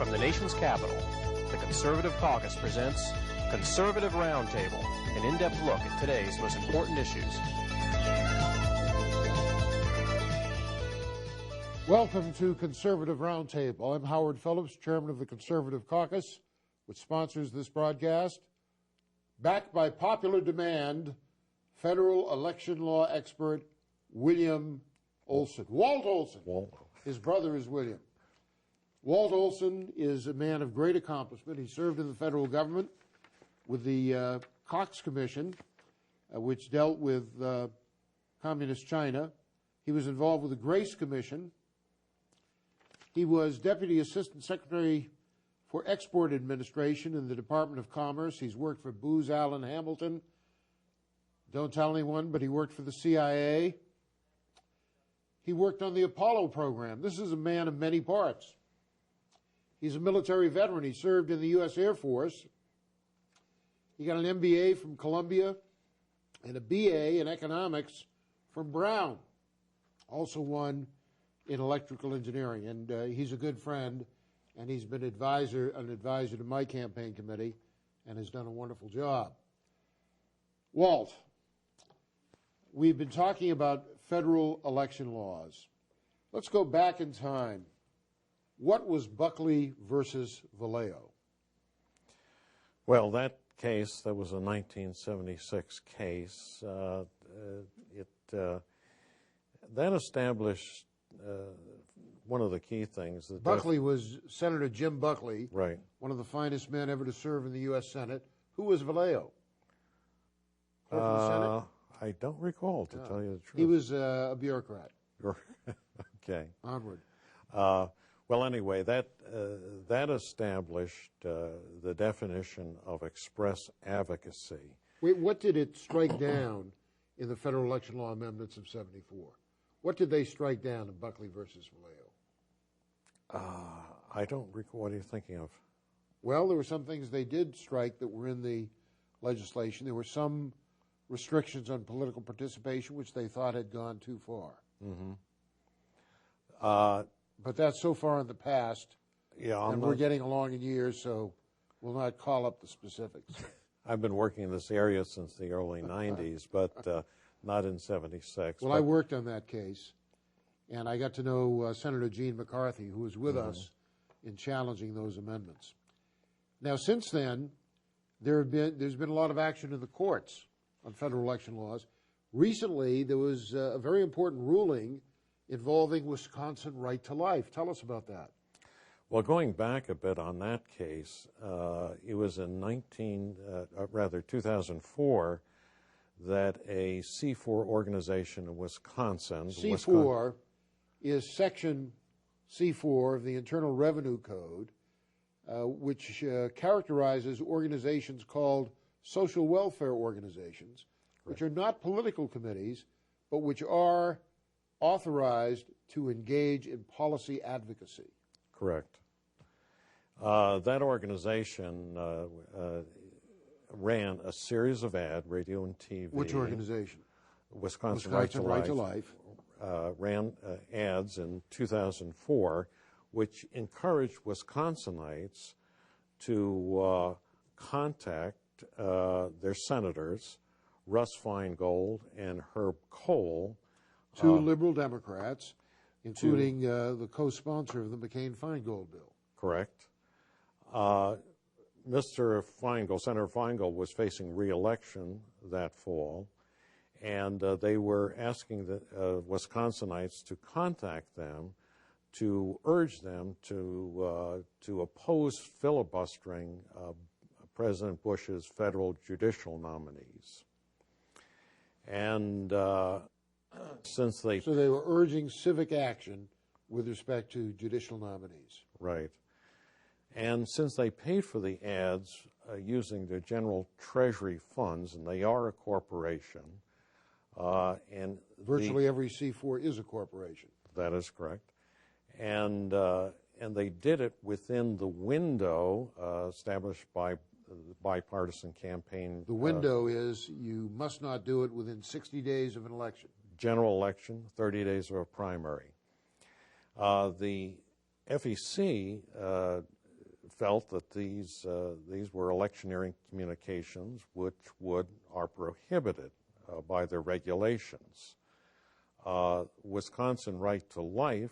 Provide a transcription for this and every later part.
From the nation's capital, the Conservative Caucus presents Conservative Roundtable, an in-depth look at today's most important issues. Welcome to Conservative Roundtable. I'm Howard Phillips, Chairman of the Conservative Caucus, which sponsors this broadcast. Backed by popular demand, federal election law expert William Olson. Walt Olson. His brother is William. Walt Olson is a man of great accomplishment. He served in the federal government with the Cox Commission, which dealt with Communist China. He was involved with the Grace Commission. He was Deputy Assistant Secretary for Export Administration in the Department of Commerce. He's worked for Booz Allen Hamilton. Don't tell anyone, but he worked for the CIA. He worked on the Apollo program. This is a man of many parts. He's a military veteran. He served in the U.S. Air Force. He got an MBA from Columbia and a BA in economics from Brown. Also won in electrical engineering. And he's a good friend, and he's been an advisor to my campaign committee and has done a wonderful job. Walt, we've been talking about federal election laws. Let's go back in time. What was Buckley versus Vallejo? Well, that case, that was a 1976 case. That established one of the key things. That Buckley was Senator Jim Buckley, right? One of the finest men ever to serve in the U.S. Senate. Who was Vallejo? Clerk of the Senate? I don't recall, to tell you the truth. He was a bureaucrat. Okay. Onward. Well, anyway, that established the definition of express advocacy. Wait, what did it strike down in the federal election law amendments of '74? What did they strike down in Buckley versus Vallejo? I don't recall. What are you thinking of? Well, there were some things they did strike that were in the legislation. There were some restrictions on political participation, which they thought had gone too far. Mm-hmm. But that's so far in the past, yeah, and we're getting along in years, so we'll not call up the specifics. I've been working in this area since the early 90s, but not in '76. Well, I worked on that case, and I got to know Senator Gene McCarthy, who was with us in challenging those amendments. Now, since then, there's been a lot of action in the courts on federal election laws. Recently, there was a very important ruling involving Wisconsin right to life. Tell us about that. Well, going back a bit on that case, it was in 2004 that a C4 organization in Wisconsin. C4 is Section C4 of the Internal Revenue Code, which characterizes organizations called social welfare organizations, which are not political committees, but which are authorized to engage in policy advocacy. Correct. That organization ran a series of ads, radio and TV. Which organization? Wisconsin Right to Life. Ran ads in 2004, which encouraged Wisconsinites to contact their senators, Russ Feingold and Herb Kohl. Two liberal Democrats, including the co-sponsor of the McCain-Feingold bill. Correct. Mr. Feingold, Senator Feingold, was facing re-election that fall, and they were asking the Wisconsinites to contact them to urge them to oppose filibustering President Bush's federal judicial nominees. And since they... So they were urging civic action with respect to judicial nominees. Right. And since they paid for the ads using their general treasury funds, and they are a corporation, and virtually every C4 is a corporation. That is correct. And they did it within the window established by the bipartisan campaign. The window is you must not do it within 60 days of an election. General election, 30 days of a primary. The FEC felt that these were electioneering communications which are prohibited by their regulations. Wisconsin Right to Life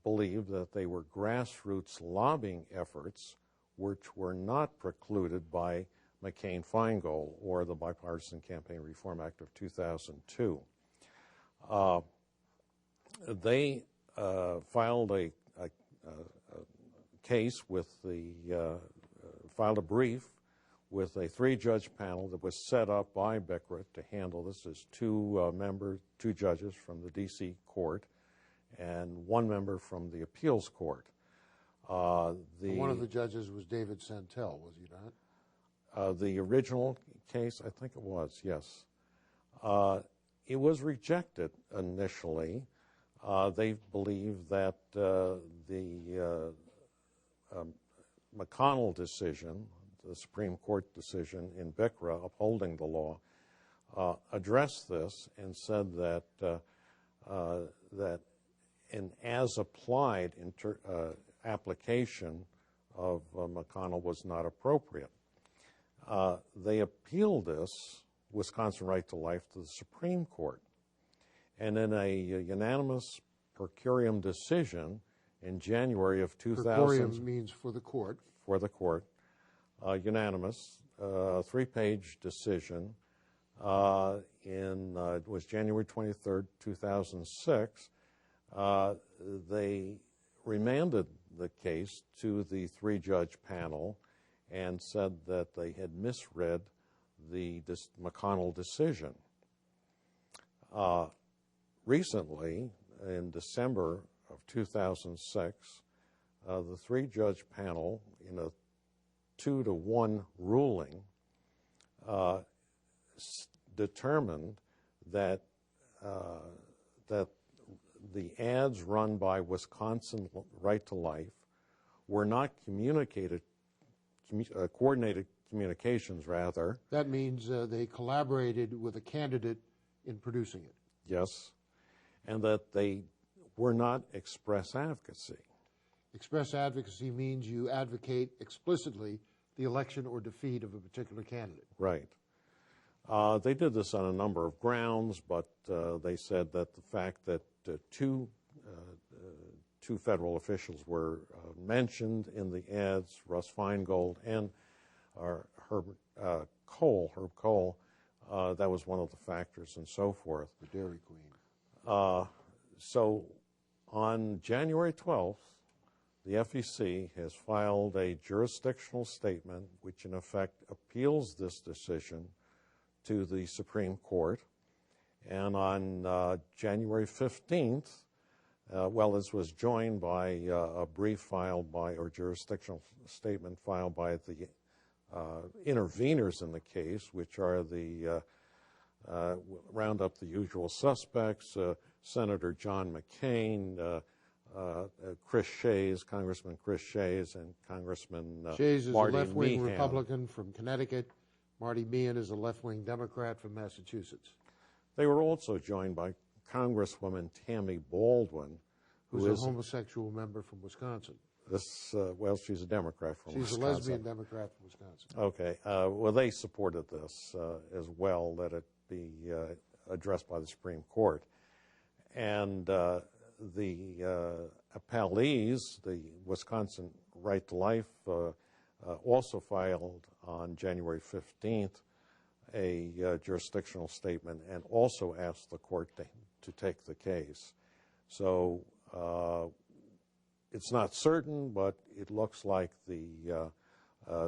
believed that they were grassroots lobbying efforts which were not precluded by McCain-Feingold or the Bipartisan Campaign Reform Act of 2002. They filed a case with filed a brief with a 3-judge panel that was set up by BICRA to handle this. As 2 judges from the D.C. court and 1 member from the appeals court. One of the judges was David Santel, was he not? The original case, I think it was, yes. It was rejected initially. They believed that the McConnell decision, the Supreme Court decision in BICRA upholding the law, addressed this and said that that an as-applied application of McConnell was not appropriate. They appealed this, Wisconsin Right to Life, to the Supreme Court. And in a unanimous per curiam decision in January of 2000... Per curiam means for the court. For the court. Unanimous, 3-page decision. It was January 23rd, 2006. They remanded the case to the 3-judge panel and said that they had misread the McConnell decision. Recently, in December of 2006, the 3-judge panel, in a 2-to-1 ruling, determined that the ads run by Wisconsin Right to Life were not coordinated communications, rather. That means they collaborated with a candidate in producing it. Yes, and that they were not express advocacy. Express advocacy means you advocate explicitly the election or defeat of a particular candidate. Right. They did this on a number of grounds, but they said that the fact that two federal officials were mentioned in the ads, Russ Feingold and Herb Kohl, that was one of the factors and so forth. The Dairy Queen. So on January 12th, the FEC has filed a jurisdictional statement which in effect appeals this decision to the Supreme Court. And on January 15th, this was joined by a brief filed by, or jurisdictional statement filed by the interveners in the case, which are the, round up the usual suspects, Senator John McCain, Chris Shays, Congressman Chris Shays, and Congressman Shays is Marty a left-wing Meehan. Republican from Connecticut. Marty Meehan is a left-wing Democrat from Massachusetts. They were also joined by Congresswoman Tammy Baldwin, who's a homosexual member from Wisconsin. She's a Democrat from Wisconsin. She's a lesbian Democrat from Wisconsin. Okay. They supported this as well, that it be addressed by the Supreme Court. And the appellees, the Wisconsin Right to Life, also filed on January 15th a jurisdictional statement and also asked the court to take the case. So it's not certain, but it looks like the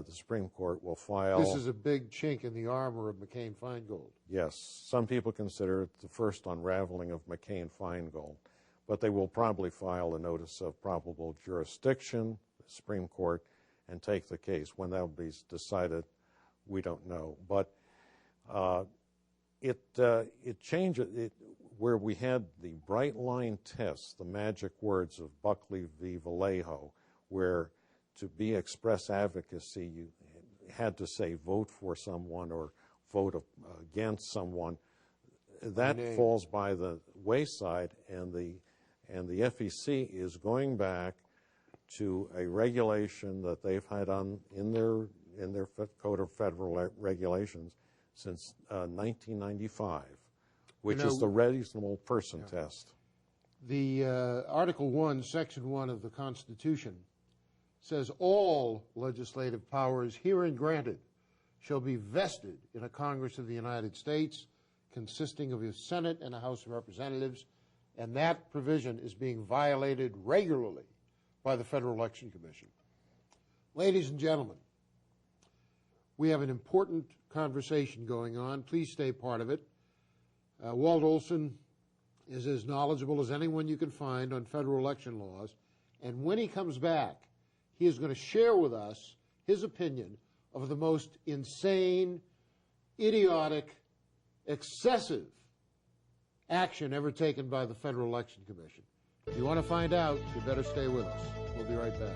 Supreme Court will file. This is a big chink in the armor of McCain-Feingold. Yes. Some people consider it the first unraveling of McCain-Feingold, but they will probably file a notice of probable jurisdiction, the Supreme Court, and take the case. When that will be decided, we don't know. But it changes it, where we had the bright line test, the magic words of Buckley v. Vallejo, where to be express advocacy, you had to say vote for someone or vote against someone. That falls by the wayside, and the FEC is going back to a regulation that they've had in their Code of Federal Regulations since 1995, which is the reasonable person test. The Article 1, Section 1 of the Constitution says all legislative powers herein granted shall be vested in a Congress of the United States consisting of a Senate and a House of Representatives, and that provision is being violated regularly by the Federal Election Commission. Ladies and gentlemen, we have an important conversation going on. Please stay part of it. Walt Olson is as knowledgeable as anyone you can find on federal election laws, and when he comes back, he is going to share with us his opinion of the most insane, idiotic, excessive action ever taken by the Federal Election Commission. If you want to find out, you better stay with us. We'll be right back.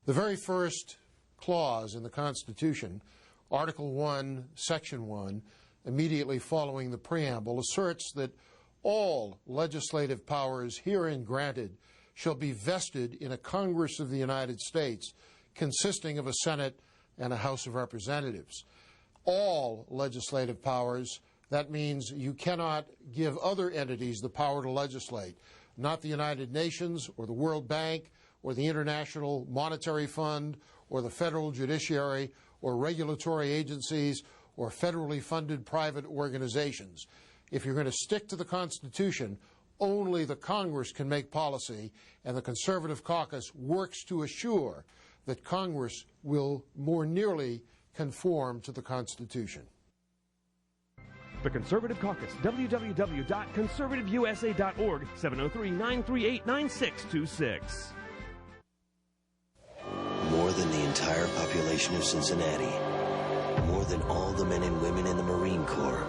The very first clause in the Constitution, Article 1, Section 1, immediately following the preamble, asserts that all legislative powers herein granted shall be vested in a Congress of the United States consisting of a Senate and a House of Representatives. All legislative powers, that means you cannot give other entities the power to legislate, not the United Nations or the World Bank or the International Monetary Fund or the federal judiciary or regulatory agencies or federally funded private organizations. If you're going to stick to the Constitution, only the Congress can make policy, and the Conservative Caucus works to assure that Congress will more nearly conform to the Constitution. The Conservative Caucus, www.conservativeusa.org, 703-938-9626. More than the entire population of Cincinnati. More than all the men and women in the Marine Corps.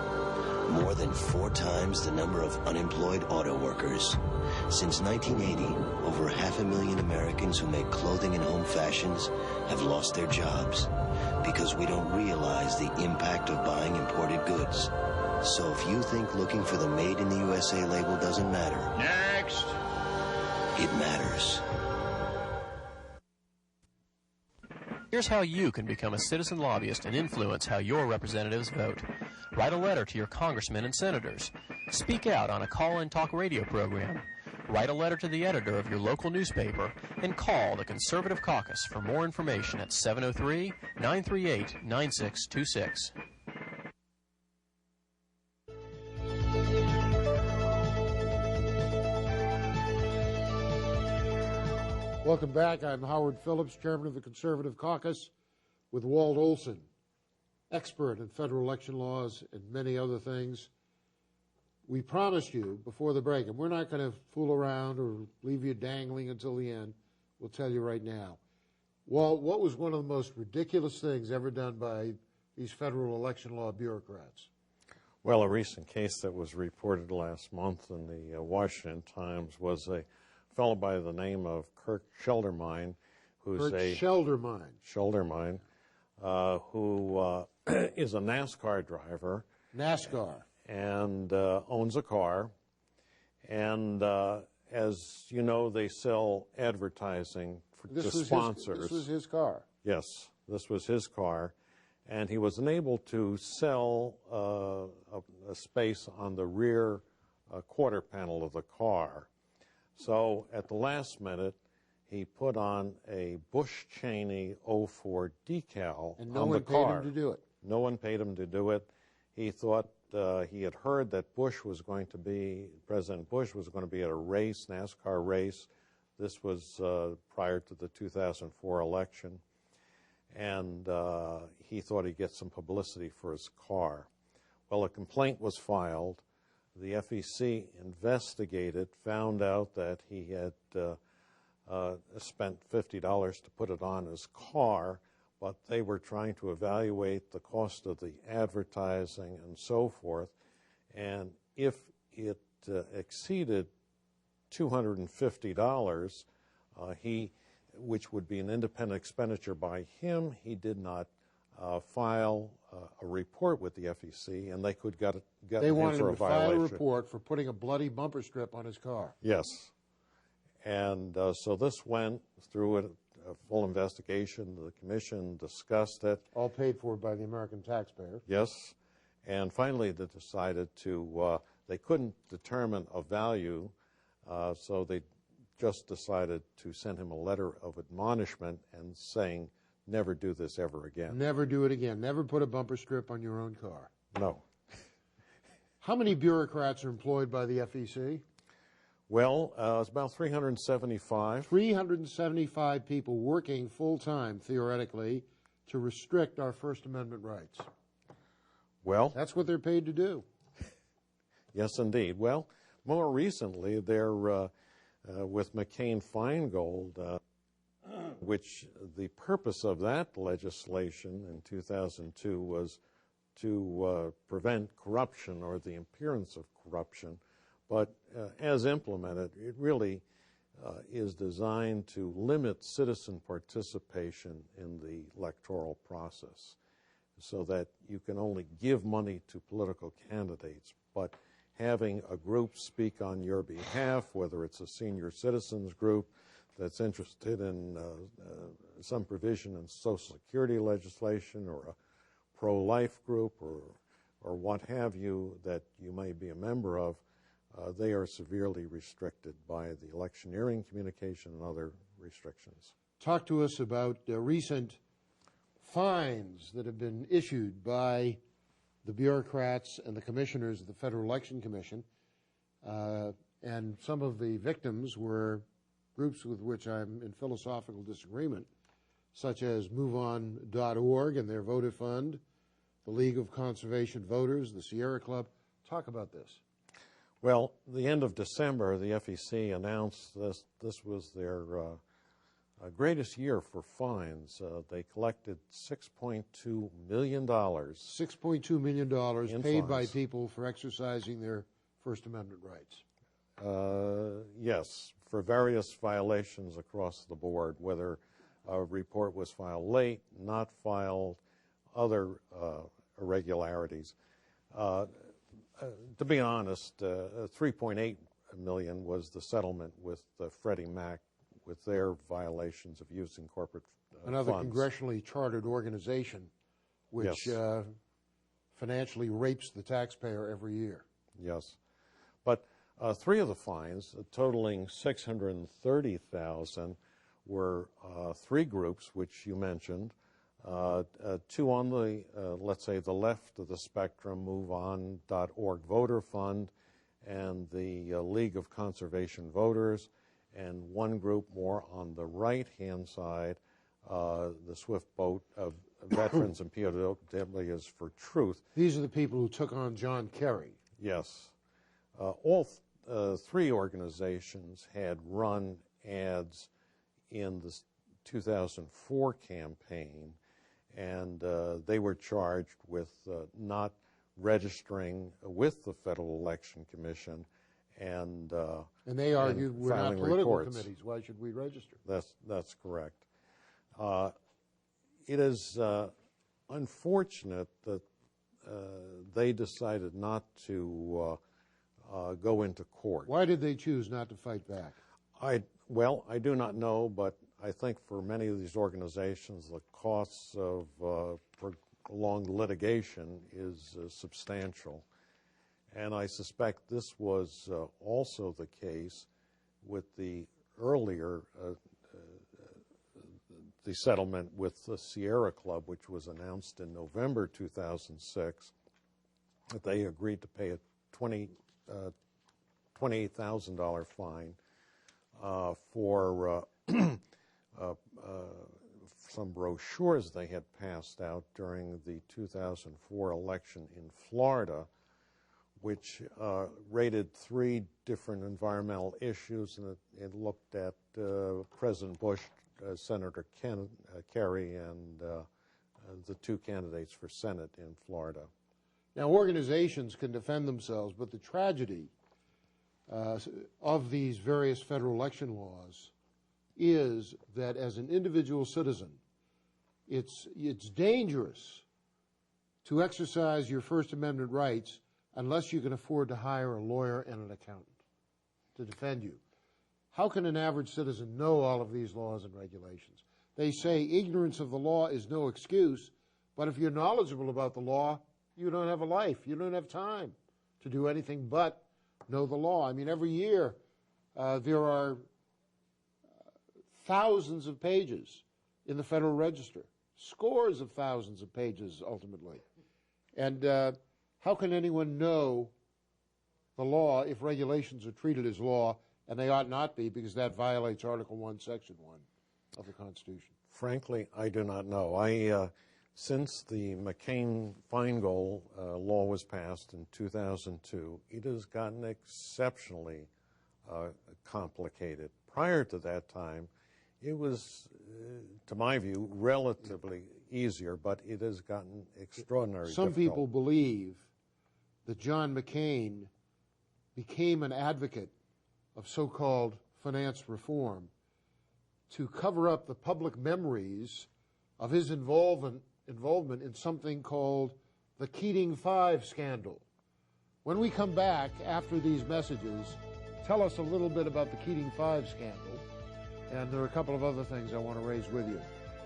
More than 4 times the number of unemployed auto workers. Since 1980, over 500,000 Americans who make clothing and home fashions have lost their jobs because we don't realize the impact of buying imported goods. So if you think looking for the Made in the USA label doesn't matter, Next! It matters. Here's how you can become a citizen lobbyist and influence how your representatives vote. Write a letter to your congressmen and senators. Speak out on a call-in talk radio program. Write a letter to the editor of your local newspaper and call the Conservative Caucus for more information at 703-938-9626. Welcome back. I'm Howard Phillips, Chairman of the Conservative Caucus, with Walt Olson, expert in federal election laws and many other things. We promised you before the break, and we're not going to fool around or leave you dangling until the end. We'll tell you right now. Walt, what was one of the most ridiculous things ever done by these federal election law bureaucrats? Well, a recent case that was reported last month in the Washington Times was a fellow by the name of Kirk Sheldermine, who's who is a NASCAR driver. NASCAR. And owns a car. And as you know, they sell advertising to sponsors. This was his car. Yes, this was his car. And he was unable to sell a space on the rear quarter panel of the car. So at the last minute, he put on a Bush Cheney 04 decal and no on one the car. paid him to do it. No one paid him to do it. He thought he had heard that President Bush was going to be at a race, NASCAR race. This was prior to the 2004 election. And he thought he'd get some publicity for his car. Well, a complaint was filed. The FEC investigated, found out that he had spent $50 to put it on his car, but they were trying to evaluate the cost of the advertising and so forth. And if it exceeded $250, which would be an independent expenditure by him, he did not file a report with the FEC, and they could get They him wanted for him a to file a violation. report for putting a bloody bumper strip on his car. Yes. And so this went through a full investigation. The commission discussed it. All paid for by the American taxpayer. Yes. And finally they decided to, they couldn't determine a value, so they just decided to send him a letter of admonishment and saying, never do this ever again. Never do it again. Never put a bumper strip on your own car. No. How many bureaucrats are employed by the FEC? Well, it's about 375. 375 people working full-time, theoretically, to restrict our First Amendment rights. Well, That's what they're paid to do. yes, indeed. Well, more recently, they're with McCain-Feingold, which the purpose of that legislation in 2002 was to prevent corruption or the appearance of corruption. But as implemented, it really is designed to limit citizen participation in the electoral process so that you can only give money to political candidates, but having a group speak on your behalf, whether it's a senior citizens group that's interested in some provision in Social Security legislation or a pro-life group or what have you that you may be a member of, they are severely restricted by the electioneering communication and other restrictions. Talk to us about recent fines that have been issued by the bureaucrats and the commissioners of the Federal Election Commission. And some of the victims were groups with which I'm in philosophical disagreement, such as MoveOn.org and their voter fund, the League of Conservation Voters, the Sierra Club. Talk about this. Well, the end of December, the FEC announced this was their greatest year for fines. They collected $6.2 million. $6.2 million in paid by fines. people for exercising their First Amendment rights. Yes, for various violations across the board, whether a report was filed late, not filed, other irregularities. To be honest, 3.8 million was the settlement with Freddie Mac with their violations of using corporate Another funds. congressionally chartered organization which Yes. Financially rapes the taxpayer every year. Yes. But three of the fines, totaling $630,000, were three groups, which you mentioned. Two on the, let's say, the left of the spectrum, MoveOn.org Voter Fund, and the League of Conservation Voters, and one group more on the right-hand side, the Swift Boat of Veterans and POWs for Truth. These are the people who took on John Kerry. Yes. All three organizations had run ads in the 2004 campaign, and they were charged with not registering with the Federal Election Commission and they argued we're not filing political reports. committees. Why should we register? That's correct. It is unfortunate that they decided not to go into court. Why did they choose not to fight back? Well, I do not know, but I think for many of these organizations, the costs of prolonged litigation is substantial. And I suspect this was also the case with the earlier, the settlement with the Sierra Club, which was announced in November 2006. They agreed to pay a $28,000 fine for some brochures they had passed out during the 2004 election in Florida, which rated three different environmental issues, and it looked at President Bush, Senator Kerry, and the two candidates for Senate in Florida. Now, organizations can defend themselves, but the tragedy of these various federal election laws is that as an individual citizen, it's dangerous to exercise your First Amendment rights unless you can afford to hire a lawyer and an accountant to defend you. How can an average citizen know all of these laws and regulations? They say ignorance of the law is no excuse, but if you're knowledgeable about the law, you don't have a life. You don't have time to do anything but know the law. I mean, every year there are thousands of pages in the Federal Register, scores of thousands of pages ultimately. And how can anyone know the law if regulations are treated as law, and they ought not be, because that violates Article 1, Section 1 of the Constitution? Frankly, I do not know. Since the McCain-Feingold law was passed in 2002, it has gotten exceptionally complicated. Prior to that time, it was, to my view, relatively easier, but it has gotten extraordinarily difficult. Some people believe that John McCain became an advocate of so-called finance reform to cover up the public memories of his involvement in something called the Keating 5 scandal. When we come back after these messages, tell us a little bit about the Keating 5 scandal, and there are a couple of other things I want to raise with you.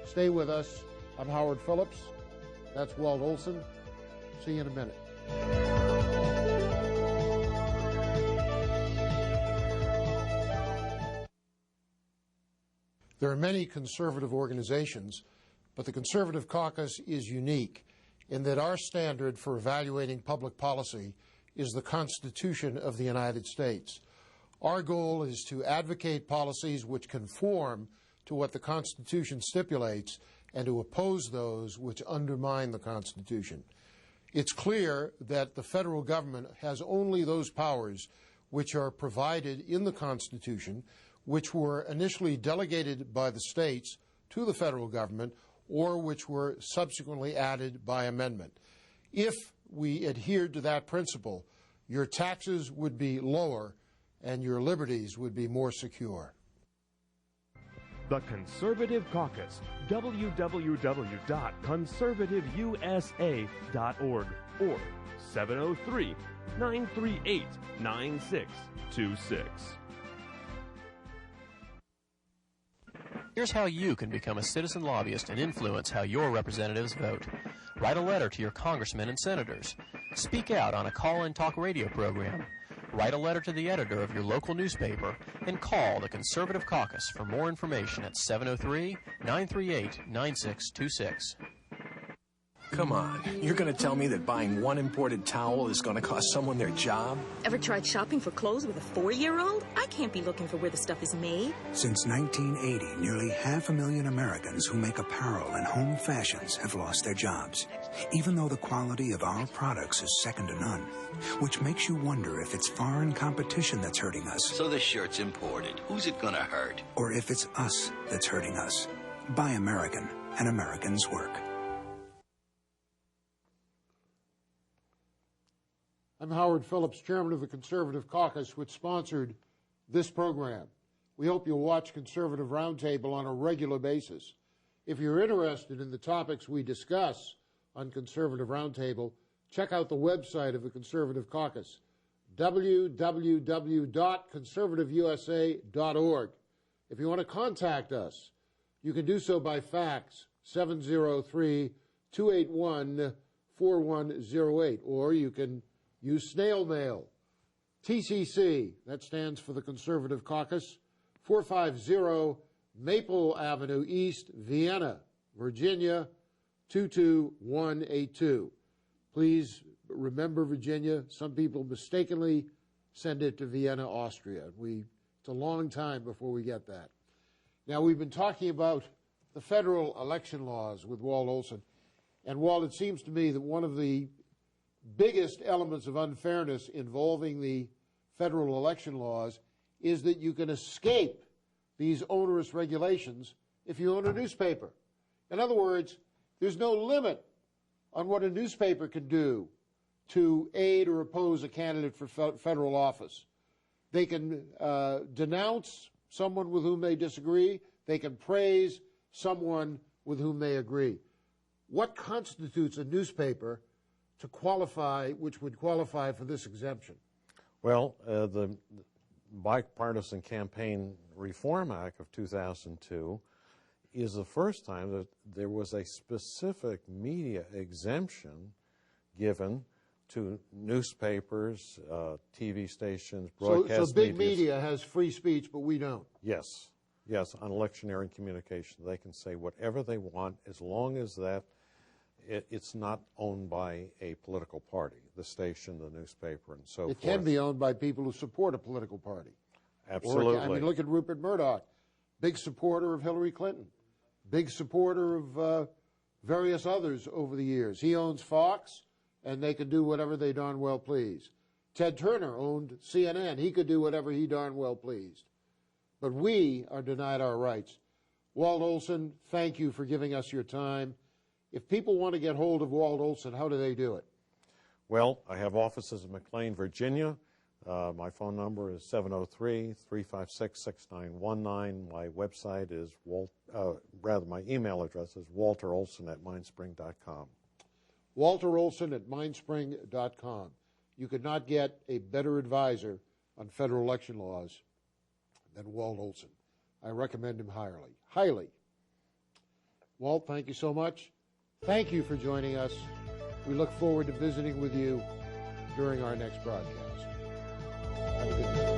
Stay with us. I'm Howard Phillips. That's Walt Olson. See you in a minute. There are many conservative organizations, but the Conservative Caucus is unique in that our standard for evaluating public policy is the Constitution of the United States. Our goal is to advocate policies which conform to what the Constitution stipulates and to oppose those which undermine the Constitution. It's clear that the federal government has only those powers which are provided in the Constitution, which were initially delegated by the states to the federal government, or which were subsequently added by amendment. If we adhered to that principle, your taxes would be lower and your liberties would be more secure. The Conservative Caucus, www.conservativeusa.org or 703-938-9626. Here's how you can become a citizen lobbyist and influence how your representatives vote. Write a letter to your congressmen and senators. Speak out on a call-in talk radio program. Write a letter to the editor of your local newspaper and call the Conservative Caucus for more information at 703-938-9626. Come on, you're going to tell me that buying one imported towel is going to cost someone their job? Ever tried shopping for clothes with a 4-year-old? I can't be looking for where the stuff is made. Since 1980, nearly 500,000 Americans who make apparel and home fashions have lost their jobs, even though the quality of our products is second to none, which makes you wonder if it's foreign competition that's hurting us. So the shirt's imported. Who's it going to hurt? Or if it's us that's hurting us. Buy American, and Americans work. I'm Howard Phillips, chairman of the Conservative Caucus, which sponsored this program. We hope you'll watch Conservative Roundtable on a regular basis. If you're interested in the topics we discuss on Conservative Roundtable, check out the website of the Conservative Caucus, www.conservativeusa.org. If you want to contact us, you can do so by fax, 703-281-4108, or you can use snail mail. TCC, that stands for the Conservative Caucus, 450 Maple Avenue East, Vienna, Virginia, 22182. Please remember Virginia. Some people mistakenly send it to Vienna, Austria. It's a long time before we get that. Now, we've been talking about the federal election laws with Walt Olson. And Walt, it seems to me that one of the biggest elements of unfairness involving the federal election laws is that you can escape these onerous regulations if you own a newspaper. In other words, there's no limit on what a newspaper can do to aid or oppose a candidate for federal office. They can denounce someone with whom they disagree. They can praise someone with whom they agree. What constitutes a newspaper to qualify, which would qualify for this exemption? Well, the Bipartisan Campaign Reform Act of 2002 is the first time that there was a specific media exemption given to newspapers, TV stations, broadcast So big media has free speech, but we don't. Yes. Yes, on electioneering communication. They can say whatever they want as long as that it's not owned by a political party, the station, the newspaper, and so forth. It can be owned by people who support a political party. Absolutely. I mean, look at Rupert Murdoch, big supporter of Hillary Clinton, big supporter of various others over the years. He owns Fox, and they could do whatever they darn well please. Ted Turner owned CNN. He could do whatever he darn well pleased. But we are denied our rights. Walt Olson, thank you for giving us your time. If people want to get hold of Walt Olson, how do they do it? Well, I have offices in McLean, Virginia. My phone number is 703-356-6919. My website is, my email address is walterolson@mindspring.com. walterolson@mindspring.com. You could not get a better advisor on federal election laws than Walt Olson. I recommend him highly. Walt, thank you so much. Thank you for joining us. We look forward to visiting with you during our next broadcast. Have a good day.